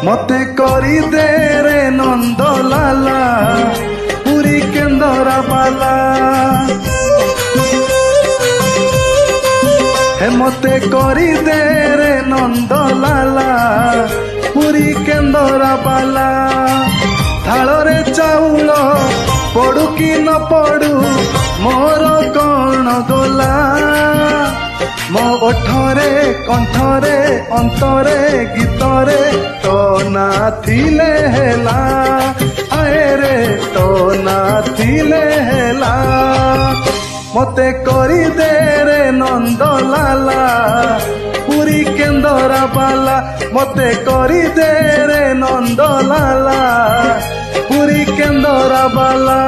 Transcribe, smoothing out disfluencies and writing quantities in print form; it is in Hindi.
मते करी दे रे नंद लाला पुरी केंदरा बाला हे मते करी दे रे नंद लाला पुरी केंदरा बाला थाଳରେ चाउल पड़ू कि न पड़ू मोर कौन गोला मो ओठरे कंठरे अंतरे गीतरे तो ना थिले हेला आए रे तो ना थिले हेला मते करी दे रे नंद लाला पुरी केंदरा बाला मते करी दे रे नंद लाला पुरी केंदरा बाला।